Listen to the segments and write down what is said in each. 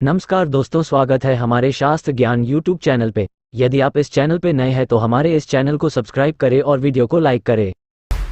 नमस्कार दोस्तों, स्वागत है हमारे शास्त्र ज्ञान यूट्यूब चैनल पे। यदि आप इस चैनल पे नए हैं तो हमारे इस चैनल को सब्सक्राइब करें और वीडियो को लाइक करें।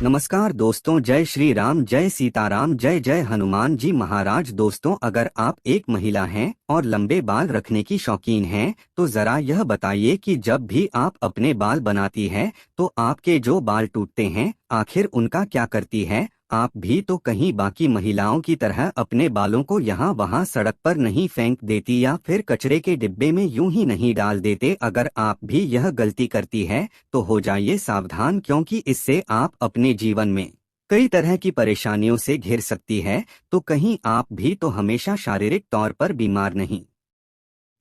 नमस्कार दोस्तों, जय श्री राम, जय सीताराम, जय जय हनुमान जी महाराज। दोस्तों, अगर आप एक महिला हैं और लंबे बाल रखने की शौकीन हैं तो जरा यह बताइए कि जब भी आप अपने बाल बनाती है तो आपके जो बाल टूटते हैं आखिर उनका क्या करती है? आप भी तो कहीं बाकी महिलाओं की तरह अपने बालों को यहाँ वहाँ सड़क पर नहीं फेंक देती या फिर कचरे के डिब्बे में यूं ही नहीं डाल देते। अगर आप भी यह गलती करती है तो हो जाइए सावधान, क्योंकि इससे आप अपने जीवन में कई तरह की परेशानियों से घिर सकती है। तो कहीं आप भी तो हमेशा शारीरिक तौर पर बीमार नहीं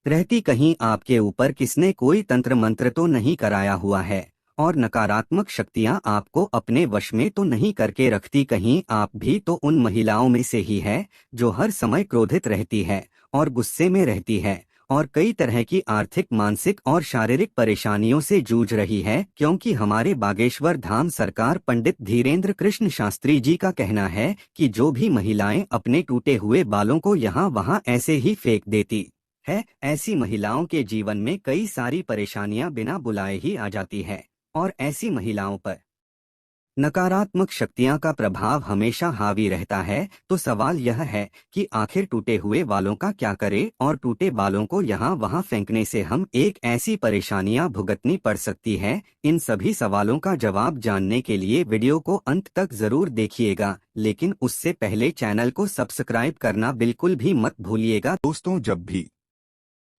रहती? कहीं आपके ऊपर किसने कोई तंत्र मंत्र तो नहीं कराया हुआ है और नकारात्मक शक्तियां आपको अपने वश में तो नहीं करके रखती? कहीं आप भी तो उन महिलाओं में से ही है जो हर समय क्रोधित रहती है और गुस्से में रहती है और कई तरह की आर्थिक, मानसिक और शारीरिक परेशानियों से जूझ रही है? क्योंकि हमारे बागेश्वर धाम सरकार पंडित धीरेन्द्र कृष्ण शास्त्री जी का कहना है कि जो भी महिलाएं अपने टूटे हुए बालों को यहाँ वहाँ ऐसे ही फेंक देती है, ऐसी महिलाओं के जीवन में कई सारी परेशानियां बिना बुलाए ही आ जाती है और ऐसी महिलाओं पर नकारात्मक शक्तियां का प्रभाव हमेशा हावी रहता है। तो सवाल यह है कि आखिर टूटे हुए बालों का क्या करें और टूटे बालों को यहाँ वहाँ फेंकने से हम एक ऐसी परेशानियां भुगतनी पड़ सकती है। इन सभी सवालों का जवाब जानने के लिए वीडियो को अंत तक जरूर देखिएगा, लेकिन उससे पहले चैनल को सब्सक्राइब करना बिल्कुल भी मत भूलिएगा। दोस्तों, जब भी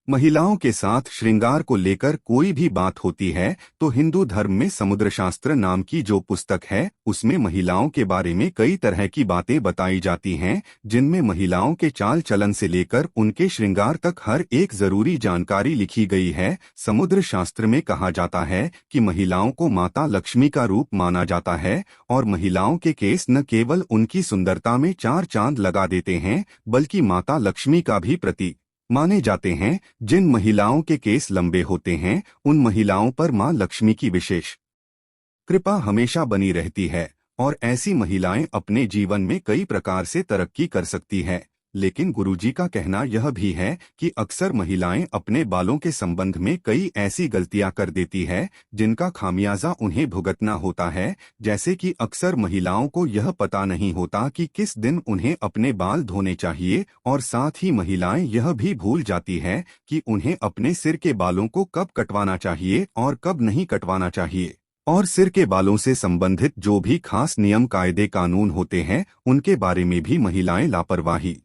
महिलाओं के साथ श्रृंगार को लेकर कोई भी बात होती है तो हिंदू धर्म में समुद्र शास्त्र नाम की जो पुस्तक है उसमें महिलाओं के बारे में कई तरह की बातें बताई जाती हैं, जिनमें महिलाओं के चाल चलन से लेकर उनके श्रृंगार तक हर एक जरूरी जानकारी लिखी गई है। समुद्र शास्त्र में कहा जाता है कि महिलाओं को माता लक्ष्मी का रूप माना जाता है और महिलाओं के केस न केवल उनकी सुंदरता में चार चांद लगा देते हैं बल्कि माता लक्ष्मी का भी प्रतीक माने जाते हैं। जिन महिलाओं के केस लंबे होते हैं उन महिलाओं पर मां लक्ष्मी की विशेष कृपा हमेशा बनी रहती है और ऐसी महिलाएं अपने जीवन में कई प्रकार से तरक्की कर सकती है। लेकिन गुरुजी का कहना यह भी है कि अक्सर महिलाएं अपने बालों के संबंध में कई ऐसी गलतियां कर देती है जिनका खामियाजा उन्हें भुगतना होता है। जैसे कि अक्सर महिलाओं को यह पता नहीं होता कि किस दिन उन्हें अपने बाल धोने चाहिए और साथ ही महिलाएं यह भी भूल जाती है कि उन्हें अपने सिर के बालों को कब कटवाना चाहिए और कब नहीं कटवाना चाहिए। और सिर के बालों से संबंधित जो भी खास नियम, कायदे, कानून होते हैं उनके बारे में भी महिलाएं लापरवाही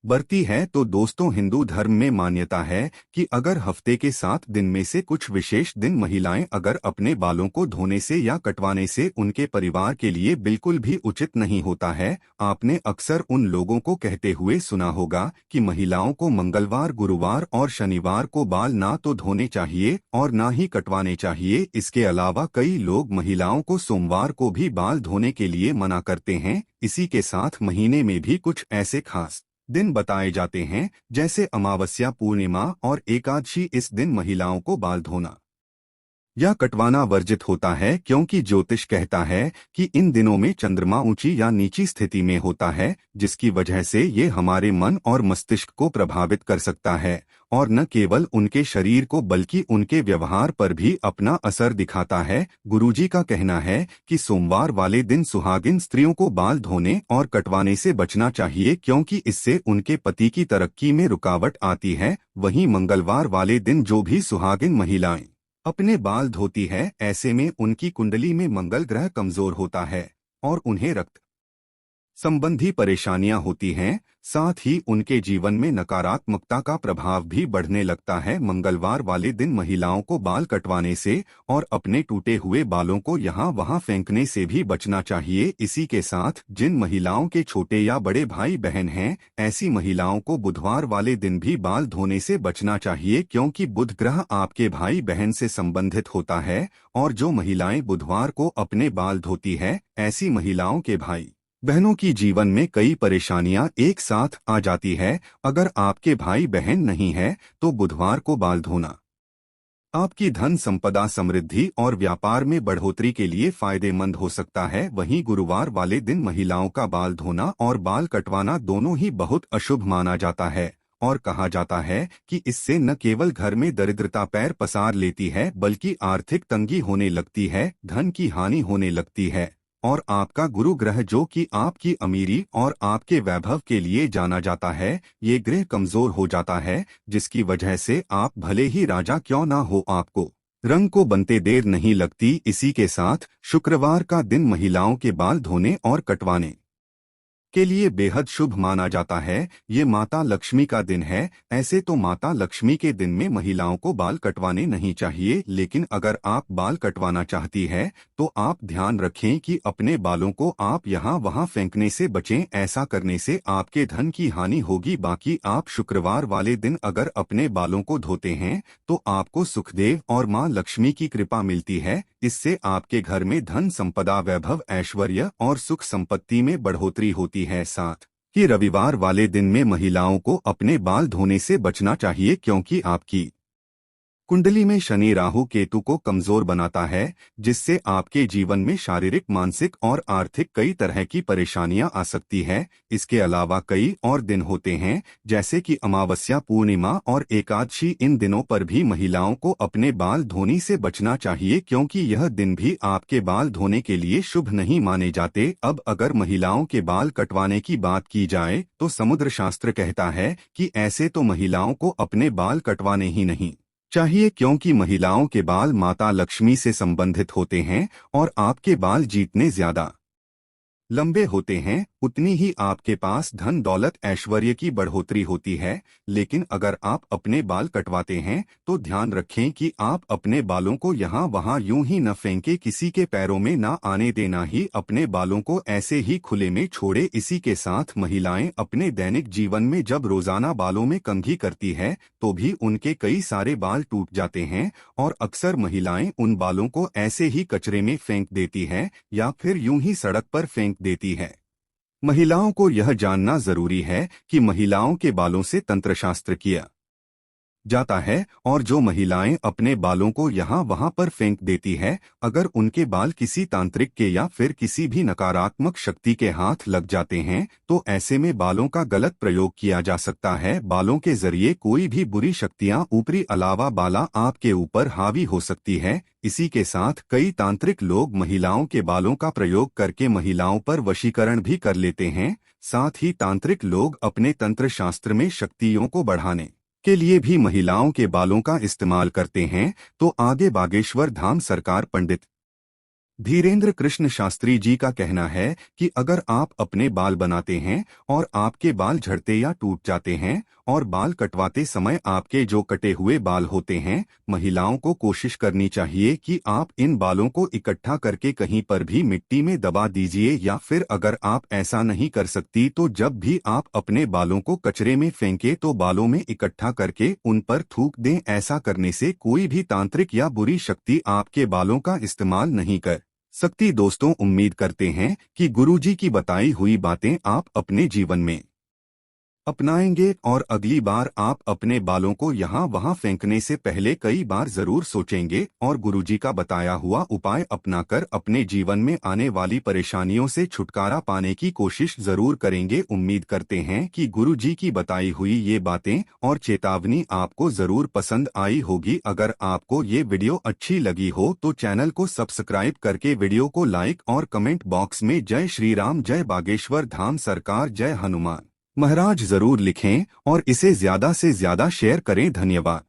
बरती है। तो दोस्तों, हिंदू धर्म में मान्यता है कि अगर हफ्ते के 7 दिन में से कुछ विशेष दिन महिलाएं अगर अपने बालों को धोने से या कटवाने से उनके परिवार के लिए बिल्कुल भी उचित नहीं होता है। आपने अक्सर उन लोगों को कहते हुए सुना होगा कि महिलाओं को मंगलवार, गुरुवार और शनिवार को बाल ना तो धोने चाहिए और ना ही कटवाने चाहिए। इसके अलावा कई लोग महिलाओं को सोमवार को भी बाल धोने के लिए मना करते हैं। इसी के साथ महीने में भी कुछ ऐसे खास दिन बताए जाते हैं जैसे अमावस्या, पूर्णिमा और एकादशी। इस दिन महिलाओं को बाल धोना या कटवाना वर्जित होता है, क्योंकि ज्योतिष कहता है कि इन दिनों में चंद्रमा ऊंची या नीची स्थिति में होता है, जिसकी वजह से ये हमारे मन और मस्तिष्क को प्रभावित कर सकता है और न केवल उनके शरीर को बल्कि उनके व्यवहार पर भी अपना असर दिखाता है। गुरुजी का कहना है कि सोमवार वाले दिन सुहागिन स्त्रियों को बाल धोने और कटवाने से बचना चाहिए, क्योंकि इससे उनके पति की तरक्की में रुकावट आती है। वहीं मंगलवार वाले दिन जो भी सुहागिन महिलाएं अपने बाल धोती है, ऐसे में उनकी कुंडली में मंगल ग्रह कमजोर होता है और उन्हें रक्त संबंधी परेशानियां होती हैं। साथ ही उनके जीवन में नकारात्मकता का प्रभाव भी बढ़ने लगता है। मंगलवार वाले दिन महिलाओं को बाल कटवाने से और अपने टूटे हुए बालों को यहाँ वहाँ फेंकने से भी बचना चाहिए। इसी के साथ जिन महिलाओं के छोटे या बड़े भाई बहन हैं, ऐसी महिलाओं को बुधवार वाले दिन भी बाल धोने से बचना चाहिए, क्योंकि बुध ग्रह आपके भाई बहन से संबंधित होता है और जो महिलाएं बुधवार को अपने बाल धोती है, ऐसी महिलाओं के भाई बहनों की जीवन में कई परेशानियां एक साथ आ जाती है। अगर आपके भाई बहन नहीं है तो बुधवार को बाल धोना आपकी धन संपदा, समृद्धि और व्यापार में बढ़ोतरी के लिए फायदेमंद हो सकता है। वहीं गुरुवार वाले दिन महिलाओं का बाल धोना और बाल कटवाना दोनों ही बहुत अशुभ माना जाता है और कहा जाता है कि इससे न केवल घर में दरिद्रता पैर पसार लेती है बल्कि आर्थिक तंगी होने लगती है, धन की हानि होने लगती है और आपका गुरु ग्रह जो कि आपकी अमीरी और आपके वैभव के लिए जाना जाता है, ये ग्रह कमजोर हो जाता है, जिसकी वजह से आप भले ही राजा क्यों ना हो आपको रंग को बनते देर नहीं लगती। इसी के साथ शुक्रवार का दिन महिलाओं के बाल धोने और कटवाने के लिए बेहद शुभ माना जाता है। ये माता लक्ष्मी का दिन है। ऐसे तो माता लक्ष्मी के दिन में महिलाओं को बाल कटवाने नहीं चाहिए, लेकिन अगर आप बाल कटवाना चाहती है तो आप ध्यान रखें कि अपने बालों को आप यहाँ वहाँ फेंकने से बचें। ऐसा करने से आपके धन की हानि होगी। बाकी आप शुक्रवार वाले दिन अगर अपने बालों को धोते हैं तो आपको सुखदेव और माँ लक्ष्मी की कृपा मिलती है। इससे आपके घर में धन संपदा, वैभव, ऐश्वर्य और सुख संपत्ति में बढ़ोतरी होती है। साथ ही रविवार वाले दिन में महिलाओं को अपने बाल धोने से बचना चाहिए, क्योंकि आपकी कुंडली में शनि राहु केतु को कमजोर बनाता है, जिससे आपके जीवन में शारीरिक, मानसिक और आर्थिक कई तरह की परेशानियां आ सकती है। इसके अलावा कई और दिन होते हैं जैसे कि अमावस्या, पूर्णिमा और एकादशी। इन दिनों पर भी महिलाओं को अपने बाल धोने से बचना चाहिए, क्योंकि यह दिन भी आपके बाल धोने के लिए शुभ नहीं माने जाते। अब अगर महिलाओं के बाल कटवाने की बात की जाए तो समुद्र शास्त्र कहता है कि ऐसे तो महिलाओं को अपने बाल कटवाने ही नहीं चाहिए, क्योंकि महिलाओं के बाल माता लक्ष्मी से संबंधित होते हैं और आपके बाल जितने ज्यादा लंबे होते हैं उतनी ही आपके पास धन, दौलत, ऐश्वर्य की बढ़ोतरी होती है। लेकिन अगर आप अपने बाल कटवाते हैं तो ध्यान रखें कि आप अपने बालों को यहाँ वहाँ यूं ही न फेंके, किसी के पैरों में ना आने देना ही अपने बालों को ऐसे ही खुले में छोड़े। इसी के साथ महिलाएं अपने दैनिक जीवन में जब रोजाना बालों में कंघी करती है तो भी उनके कई सारे बाल टूट जाते हैं और अक्सर महिलाएं उन बालों को ऐसे ही कचरे में फेंक देती है या फिर यूं ही सड़क पर फेंक देती है। महिलाओं को यह जानना जरूरी है कि महिलाओं के बालों से तंत्रशास्त्र किया जाता है और जो महिलाएं अपने बालों को यहाँ वहाँ पर फेंक देती है, अगर उनके बाल किसी तांत्रिक के या फिर किसी भी नकारात्मक शक्ति के हाथ लग जाते हैं तो ऐसे में बालों का गलत प्रयोग किया जा सकता है। बालों के जरिए कोई भी बुरी शक्तियाँ ऊपरी अलावा बाला आपके ऊपर हावी हो सकती है। इसी के साथ कई तांत्रिक लोग महिलाओं के बालों का प्रयोग करके महिलाओं पर वशीकरण भी कर लेते हैं। साथ ही तांत्रिक लोग अपने तंत्र शास्त्र में शक्तियों को बढ़ाने के लिए भी महिलाओं के बालों का इस्तेमाल करते हैं। तो आगे बागेश्वर धाम सरकार पंडित धीरेन्द्र कृष्ण शास्त्री जी का कहना है कि अगर आप अपने बाल बनाते हैं और आपके बाल झड़ते या टूट जाते हैं और बाल कटवाते समय आपके जो कटे हुए बाल होते हैं, महिलाओं को कोशिश करनी चाहिए कि आप इन बालों को इकट्ठा करके कहीं पर भी मिट्टी में दबा दीजिए, या फिर अगर आप ऐसा नहीं कर सकती तो जब भी आप अपने बालों को कचरे में फेंके तो बालों में इकट्ठा करके उन पर थूक दें। ऐसा करने से कोई भी तांत्रिक या बुरी शक्ति आपके बालों का इस्तेमाल नहीं कर सकती। दोस्तों, उम्मीद करते हैं कि गुरुजी की बताई हुई बातें आप अपने जीवन में अपनाएंगे और अगली बार आप अपने बालों को यहाँ वहाँ फेंकने से पहले कई बार जरूर सोचेंगे और गुरुजी का बताया हुआ उपाय अपनाकर अपने जीवन में आने वाली परेशानियों से छुटकारा पाने की कोशिश जरूर करेंगे। उम्मीद करते हैं कि गुरुजी की बताई हुई ये बातें और चेतावनी आपको जरूर पसंद आई होगी। अगर आपको ये वीडियो अच्छी लगी हो तो चैनल को सब्सक्राइब करके वीडियो को लाइक और कमेंट बॉक्स में जय श्री राम, जय बागेश्वर धाम सरकार, जय हनुमान महाराज जरूर लिखें और इसे ज्यादा से ज्यादा शेयर करें। धन्यवाद।